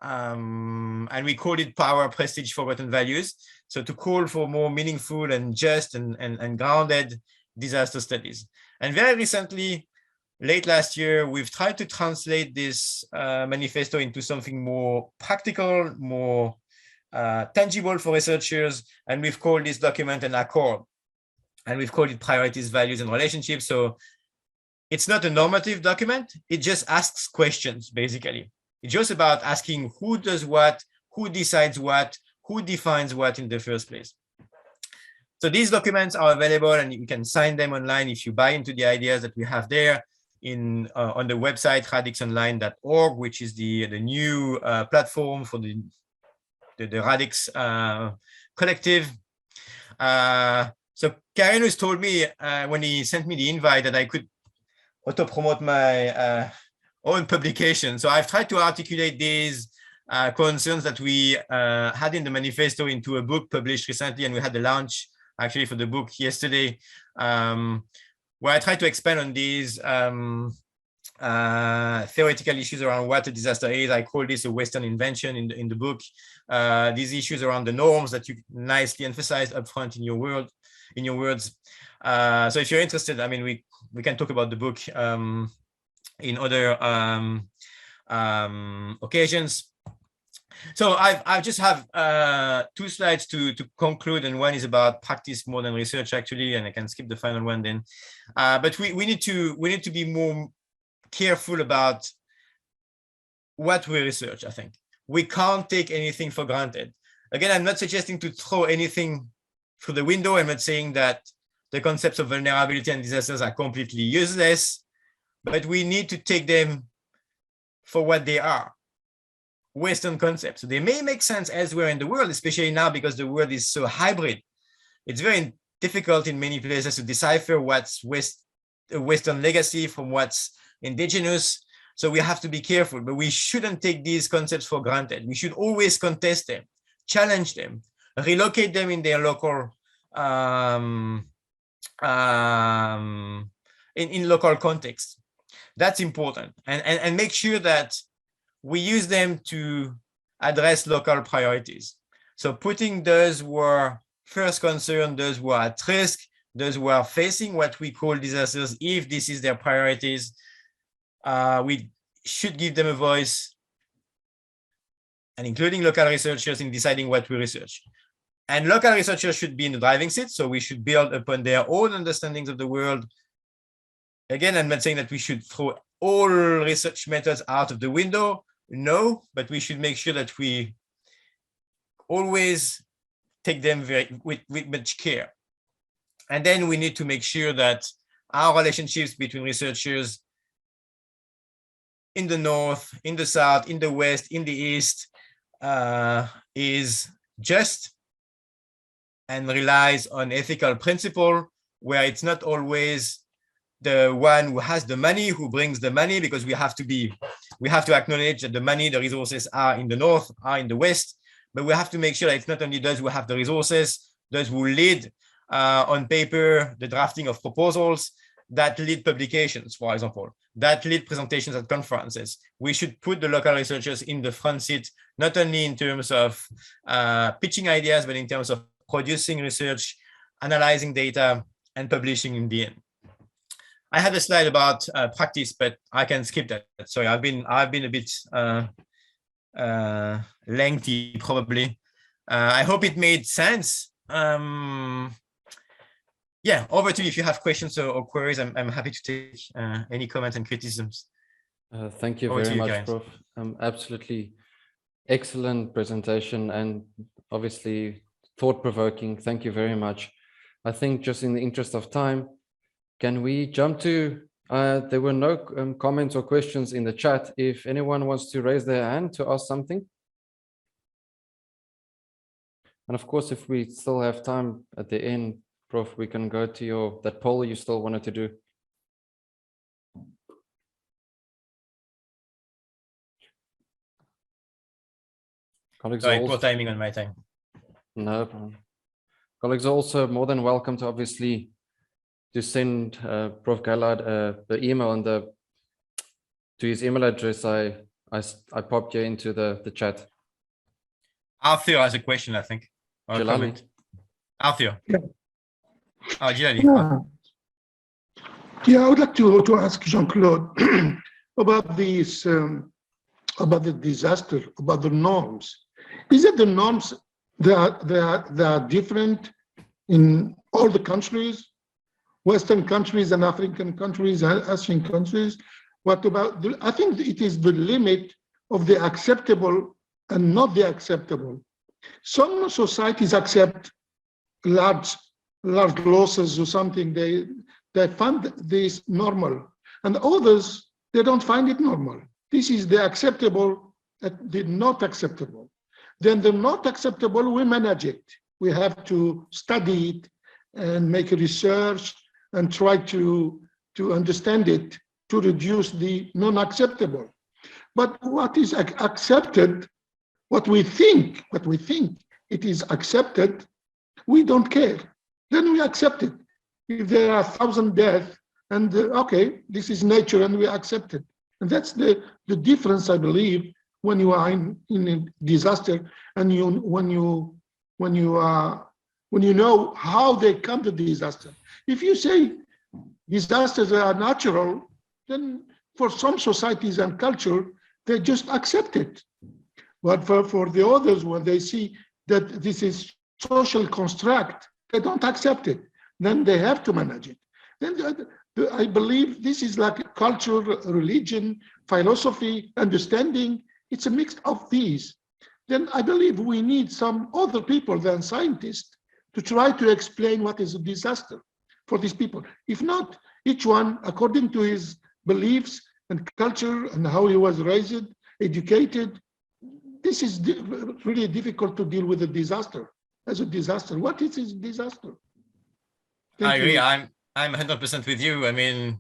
And we called it Power, Prestige, Forgotten Values. So to call for more meaningful and just and grounded disaster studies. And very recently, late last year, we've tried to translate this manifesto into something more practical, more tangible for researchers. And we've called this document an accord. And we've called it Priorities, Values, and Relationships. So it's not a normative document. It just asks questions, basically. It's just about asking who does what, who decides what, who defines what in the first place. So these documents are available and you can sign them online if you buy into the ideas that we have there on the website radixonline.org, which is the new platform for the Radix collective. So Carinus told me when he sent me the invite that I could auto-promote my own publication. So I've tried to articulate these concerns that we had in the manifesto into a book published recently, and we had the launch actually for the book yesterday, where I tried to expand on these theoretical issues around what a disaster is. I call this a Western invention in the book. These issues around the norms that you nicely emphasized upfront in your words. So if you're interested, I mean, we can talk about the book in other occasions. So I just have 2 slides to conclude, and one is about practice more than research, actually, and I can skip the final one then. But we need to be more careful about what we research. I think we can't take anything for granted. Again, I'm not suggesting to throw anything through the window. I'm not saying that the concepts of vulnerability and disasters are completely useless, but we need to take them for what they are. Western concepts. So they may make sense elsewhere in the world, especially now because the world is so hybrid. It's very difficult in many places to decipher what's Western legacy from what's indigenous. So we have to be careful, but we shouldn't take these concepts for granted. We should always contest them, challenge them, relocate them in their local, in local context. That's important, and make sure that we use them to address local priorities. So putting those who are first concerned, those who are at risk, those who are facing what we call disasters, if this is their priorities, we should give them a voice, and including local researchers in deciding what we research. And local researchers should be in the driving seat, so we should build upon their own understandings of the world. Again, I'm not saying that we should throw all research methods out of the window. No, but we should make sure that we always take them with much care. And then we need to make sure that our relationships between researchers in the North, in the South, in the West, in the East is just and relies on ethical principle, where it's not always the one who has the money who brings the money, because we have to acknowledge that the money, the resources are in the North, are in the West, but we have to make sure that it's not only those who have the resources, those who lead on paper the drafting of proposals, that lead publications, for example, that lead presentations at conferences. We should put the local researchers in the front seat, not only in terms of pitching ideas, but in terms of producing research, analyzing data, and publishing in the end. I had a slide about practice, but I can skip that. Sorry, I've been a bit lengthy, probably. I hope it made sense. Yeah, over to you if you have questions or queries. I'm happy to take any comments and criticisms. Thank you very much, Prof. Absolutely excellent presentation and obviously thought-provoking. Thank you very much. I think just in the interest of time, can we jump to, there were no comments or questions in the chat. If anyone wants to raise their hand to ask something. And of course, if we still have time at the end, Prof, we can go to that poll you still wanted to do. Colleagues, sorry, poor timing on my time. No problem. Colleagues are also more than welcome to obviously to send Prof. Gaillar the email and to his email address. I popped you into the chat. Arthur has a question, I think. Or a comment. Arthur. Yeah. Oh, Gilali. Yeah, I would like to ask Jean-Claude about this, about the disaster, about the norms. Is it the norms that are different in all the countries, Western countries and African countries, Asian countries? What about, I think it is the limit of the acceptable and not the acceptable. Some societies accept large losses or something, they find this normal, and others, they don't find it normal. This is the acceptable and the not acceptable. Then the not acceptable, we manage it. We have to study it and make a research and try to understand it to reduce the non-acceptable. But what is accepted, what we think it is accepted, we don't care. Then we accept it. If there are 1,000 deaths, and okay, this is nature, and we accept it. And that's the difference, I believe, when you are in a disaster, and when you know how they come to disaster. If you say disasters are natural, then for some societies and culture, they just accept it. But for the others, when they see that this is social construct, they don't accept it. Then they have to manage it. Then I believe this is like culture, religion, philosophy, understanding. It's a mix of these. Then I believe we need some other people than scientists to try to explain what is a disaster for these people. If not, each one, according to his beliefs and culture and how he was raised, educated, this is really difficult to deal with a disaster as a disaster. What is a disaster? I agree. I'm 100% with you. I mean,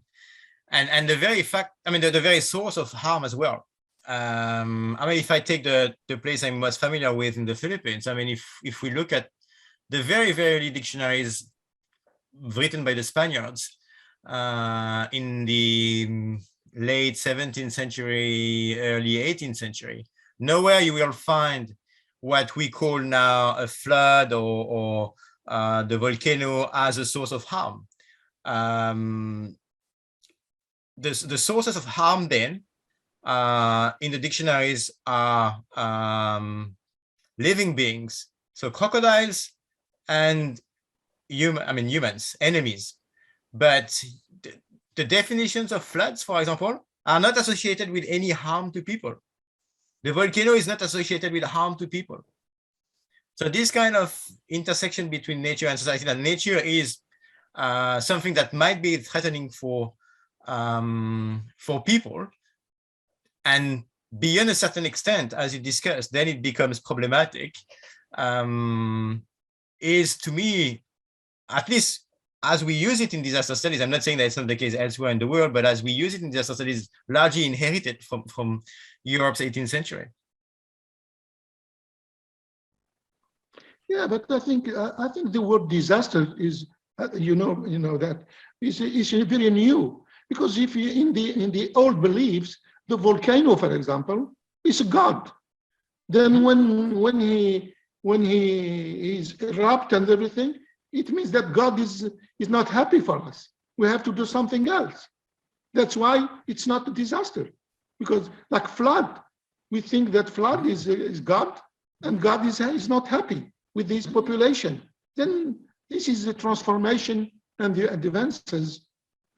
and the very fact, I mean, the very source of harm as well. I mean, if I take the place I'm most familiar with in the Philippines, I mean, if we look at the very early dictionaries written by the Spaniards in the late 17th century, early 18th century, nowhere you will find what we call now a flood or the volcano as a source of harm. The sources of harm then in the dictionaries are living beings, so crocodiles and humans, enemies. But the definitions of floods, for example, are not associated with any harm to people. The volcano is not associated with harm to people. So this kind of intersection between nature and society, that nature is something that might be threatening for people, and beyond a certain extent, as you discussed, then it becomes problematic, is to me, at least as we use it in disaster studies, I'm not saying that it's not the case elsewhere in the world, but as we use it in disaster studies, largely inherited from Europe's 18th century. Yeah, but I think the word disaster is, you know that is very new. Because if you, in the old beliefs, the volcano, for example, is a god. Then when he is erupt and everything, it means that God is not happy for us. We have to do something else. That's why it's not a disaster. Because like flood, we think that flood is God, and God is not happy with this population. Then this is the transformation and the advances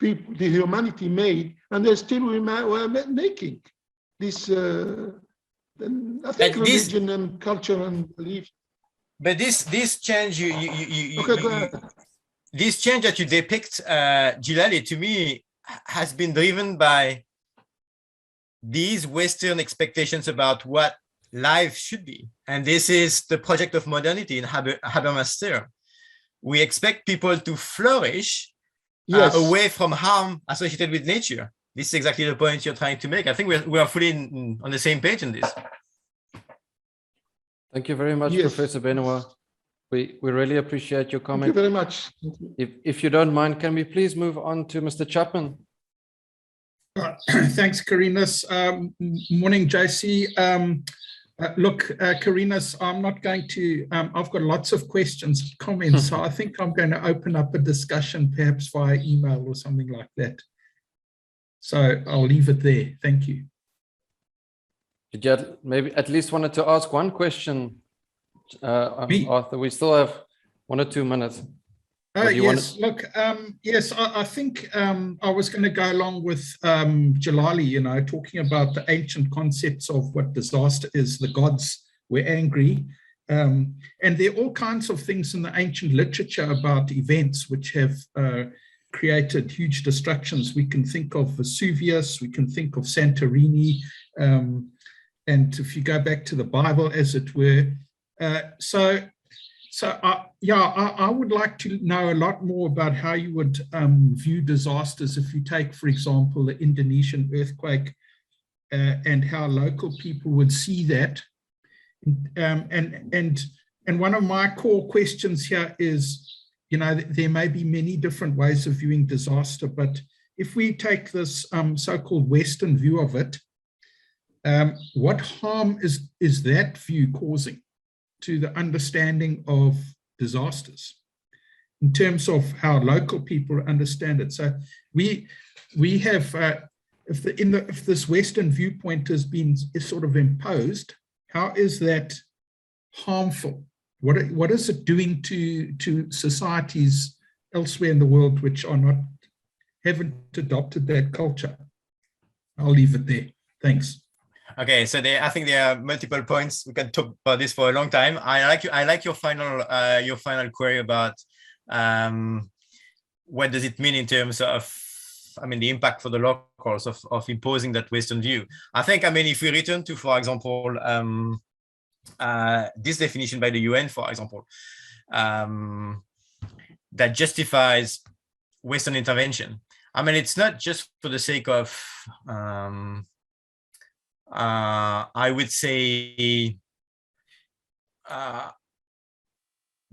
the humanity made, and they're still making this. I think religion and culture and belief. But this change this change that you depict, Gilali, to me has been driven by these Western expectations about what life should be. And this is the project of modernity in Habermas. We expect people to flourish away from harm associated with nature. This is exactly the point you're trying to make. I think we are fully on the same page in this. Thank you very much, Professor Benoit. We really appreciate your comment. Thank you very much. If you don't mind, can we please move on to Mr. Chapman? Thanks, Karinas. Morning, JC. Look, Karinas, I'm not going to, I've got lots of questions and comments, so I think I'm going to open up a discussion perhaps via email or something like that. So I'll leave it there. Thank you. Did you maybe at least wanted to ask one question, Arthur? We still have 1 or 2 minutes. Yes, look, yes, I think I was going to go along with Jalali, talking about the ancient concepts of what disaster is. The gods were angry. And there are all kinds of things in the ancient literature about events which have created huge destructions. We can think of Vesuvius, we can think of Santorini, and if you go back to the Bible, as it were. I would like to know a lot more about how you would view disasters if you take, for example, the Indonesian earthquake and how local people would see that. And one of my core questions here is, there may be many different ways of viewing disaster, but if we take this so-called Western view of it, what harm is that view causing to the understanding of disasters in terms of how local people understand it? So we have, if this Western viewpoint is sort of imposed, how is that harmful? What is it doing to societies elsewhere in the world which haven't adopted that culture? I'll leave it there. Thanks. Okay, so I think there are multiple points. We can talk about this for a long time. I like your final query about what does it mean in terms of, the impact for the locals of imposing that Western view. I think, if we return to, for example, this definition by the UN, for example, that justifies Western intervention. It's not just for the sake of I would say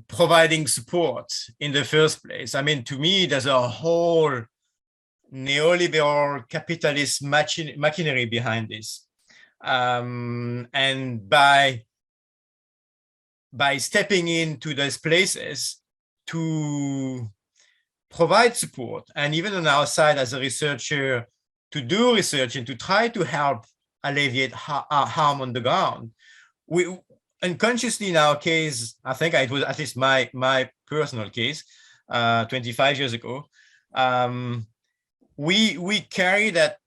providing support in the first place. To me, there's a whole neoliberal capitalist machinery behind this. And by stepping into those places to provide support, and even on our side as a researcher, to do research and to try to help alleviate harm on the ground. We unconsciously, in our case, I think it was at least my personal case, 25 years ago, we carry that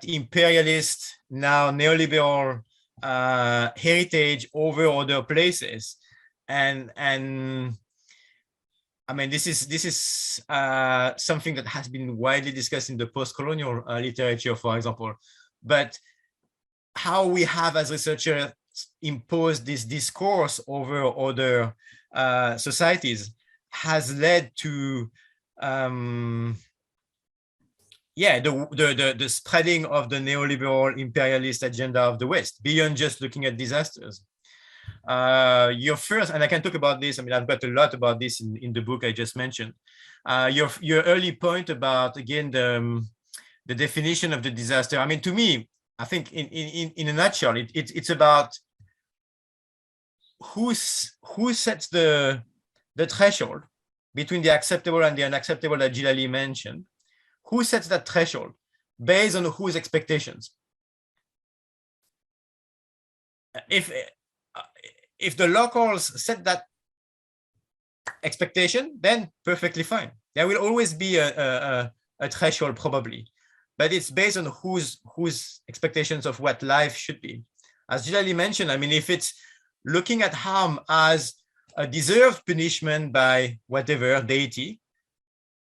imperialist, now neoliberal heritage over other places, and this is something that has been widely discussed in the post-colonial literature, for example. But how we have, as researchers, imposed this discourse over other societies has led to the spreading of the neoliberal imperialist agenda of the West, beyond just looking at disasters. your first, and I can talk about this, I mean, I've got a lot about this in the book I just mentioned. Your early point about, again, the definition of the disaster. I mean, to me, I think in a nutshell, it's about who sets the threshold between the acceptable and the unacceptable that Gaillar mentioned. Who sets that threshold based on whose expectations? If the locals set that expectation, then perfectly fine. There will always be a threshold, probably, but it's based on whose expectations of what life should be. As Gaillar mentioned, I mean, if it's looking at harm as a deserved punishment by whatever deity,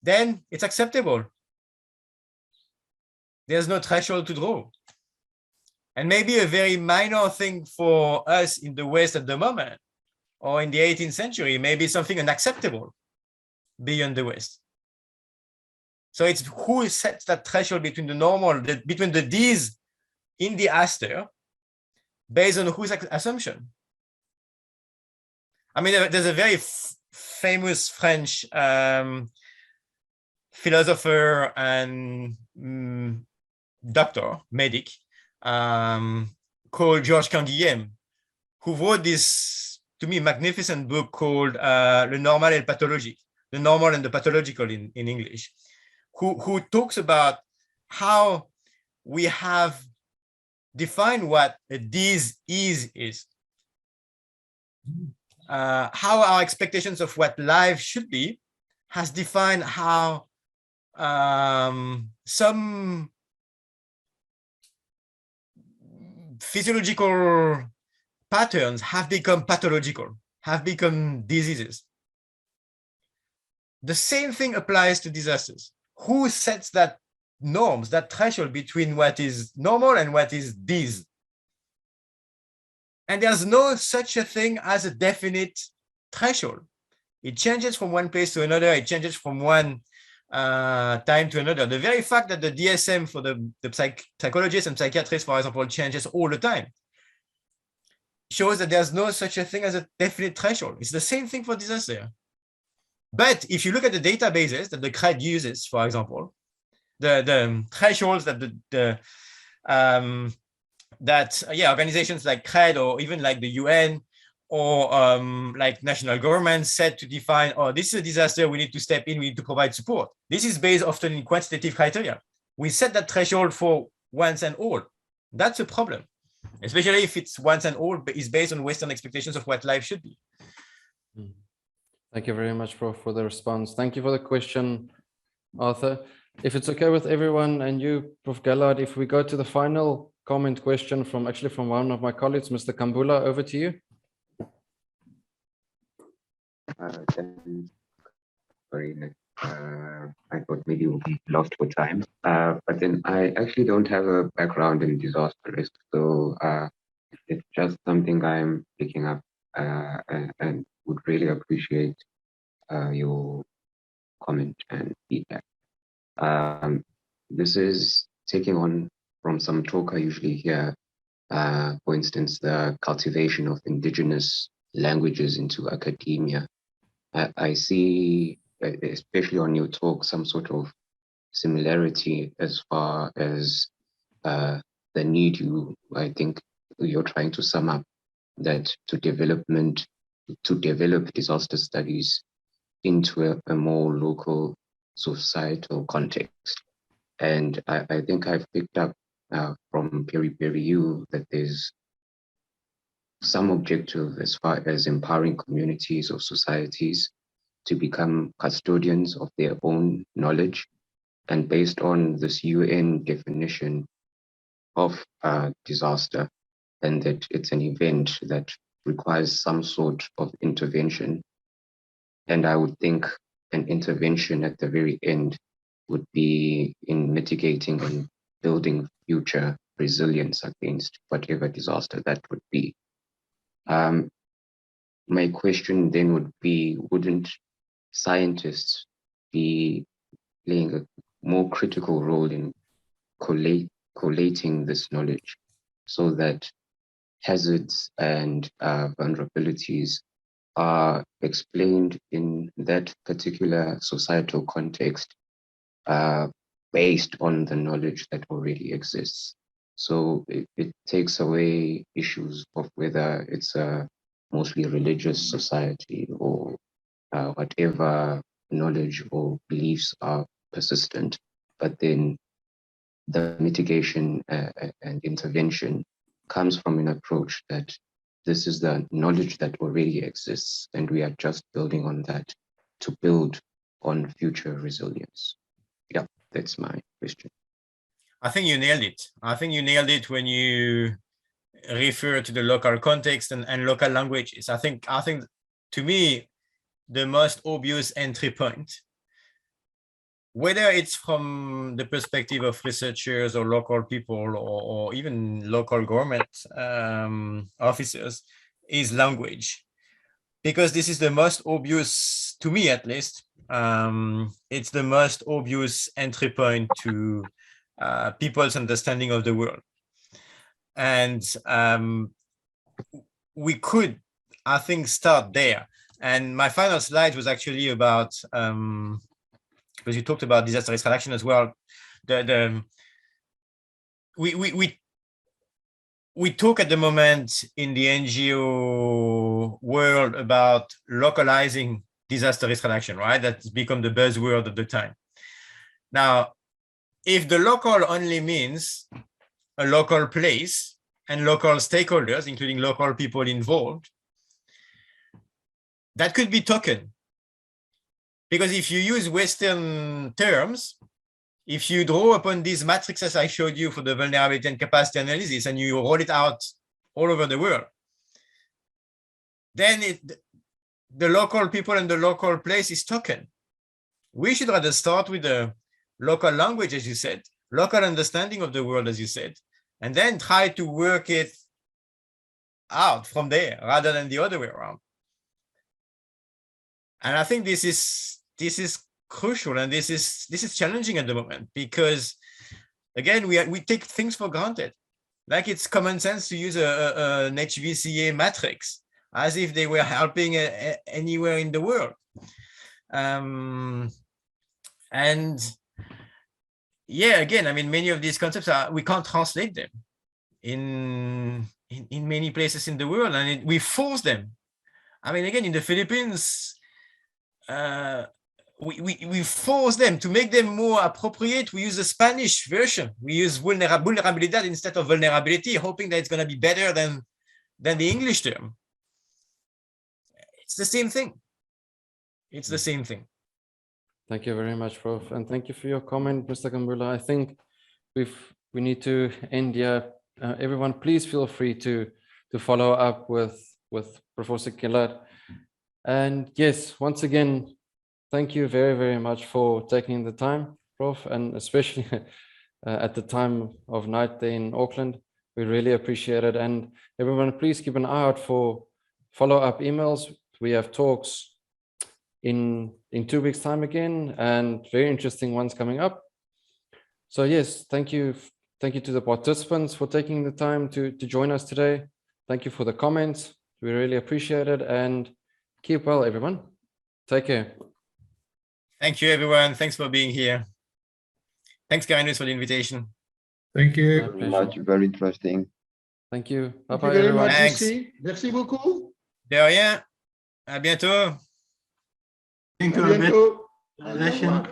then it's acceptable. There's no threshold to draw. And maybe a very minor thing for us in the West at the moment, or in the 18th century, maybe something unacceptable beyond the West. So it's who sets that threshold between the normal, between the D's in the aster, based on whose assumption. I mean, there's a very famous French philosopher and doctor, medic, called Georges Canguilhem, who wrote this, to me, magnificent book called Le Normal et le Pathologique, the normal and the pathological in English, who talks about how we have defined what a disease is. How our expectations of what life should be has defined how some physiological patterns have become pathological, have become diseases. The same thing applies to disasters. Who sets that norms, that threshold between what is normal and what is disease? And there's no such a thing as a definite threshold. It changes from one place to another. It changes from one time to another. The very fact that the DSM for the psychologists and psychiatrists, for example, changes all the time shows that there's no such a thing as a definite threshold. It's the same thing for disaster. But if you look at the databases that the CRED uses, for example, the thresholds that organizations like CRED or even like the UN or like national governments set to define, oh, this is a disaster, we need to step in, we need to provide support. This is based often in quantitative criteria. We set that threshold for once and all. That's a problem, especially if it's once and all is based on Western expectations of what life should be. Thank you very much, Prof, for the response. Thank you for the question, Arthur. If it's okay with everyone and you, Prof. Gaillar, if we go to the final comment question from one of my colleagues, Mr. Kambula, over to you. Sorry, I thought maybe we'll be lost for time, but then I actually don't have a background in disaster risk, so it's just something I'm picking up and would really appreciate your comment and feedback. This is taking on from some talk I usually hear, for instance, the cultivation of indigenous languages into academia. I see, especially on your talk, some sort of similarity as far as the need I think you're trying to sum up, that to develop disaster studies into a more local societal context. And I think I've picked up from PPU that there's some objective as far as empowering communities or societies to become custodians of their own knowledge. And based on this UN definition of disaster, and that it's an event that requires some sort of intervention. And I would think an intervention at the very end would be in mitigating and building future resilience against whatever disaster that would be. My question then would be, wouldn't scientists be playing a more critical role in collating this knowledge so that hazards and vulnerabilities are explained in that particular societal context based on the knowledge that already exists. So it takes away issues of whether it's a mostly religious society or whatever knowledge or beliefs are persistent, but then the mitigation and intervention comes from an approach that this is the knowledge that already exists, and we are just building on that to build on future resilience. Yeah, that's my question. I think you nailed it. I think you nailed it when you refer to the local context and local languages. I think to me, the most obvious entry point, whether it's from the perspective of researchers or local people or even local government officers, is language. Because this is the most obvious, to me at least, it's the most obvious entry point to people's understanding of the world. And we could, I think, start there. And my final slide was actually about, because you talked about disaster risk reduction as well. We talk at the moment in the NGO world about localizing disaster risk reduction, right? That's become the buzzword of the time. Now, if the local only means a local place and local stakeholders, including local people involved, that could be token. Because if you use Western terms, if you draw upon these matrices I showed you for the vulnerability and capacity analysis and you roll it out all over the world, then the local people and the local place is token. We should rather start with the local language, as you said, local understanding of the world, as you said, and then try to work it out from there rather than the other way around. And I think this is crucial, and this is challenging at the moment because, again, we take things for granted, like it's common sense to use an HVCA matrix as if they were helping anywhere in the world. And yeah, again, I mean, many of these concepts we can't translate them in many places in the world, and we force them. I mean, again, in the Philippines, we force them to make them more appropriate. We use the Spanish version. We use vulnerabilidad instead of vulnerability, hoping that it's going to be better than the English term. It's the same thing. It's the same thing. Thank you very much, Prof. And thank you for your comment, Mr. Gambula. I think we need to end here. Everyone, please feel free to follow up with Professor Gaillar. And yes, once again, thank you very, very much for taking the time, Prof, and especially at the time of night there in Auckland. We really appreciate it. And everyone, please keep an eye out for follow-up emails. We have talks in 2 weeks' time again, and very interesting ones coming up. So yes, thank you to the participants for taking the time to join us today. Thank you for the comments. We really appreciate it, and keep well, everyone. Take care. Thank you, everyone. Thanks for being here. Thanks, Gainus, for the invitation. Thank you. Very much, very interesting. Thank you. Thank Bye-bye, you very everyone. much, Thanks. Lucy. Merci beaucoup. De rien. À bientôt. À bientôt. Au revoir.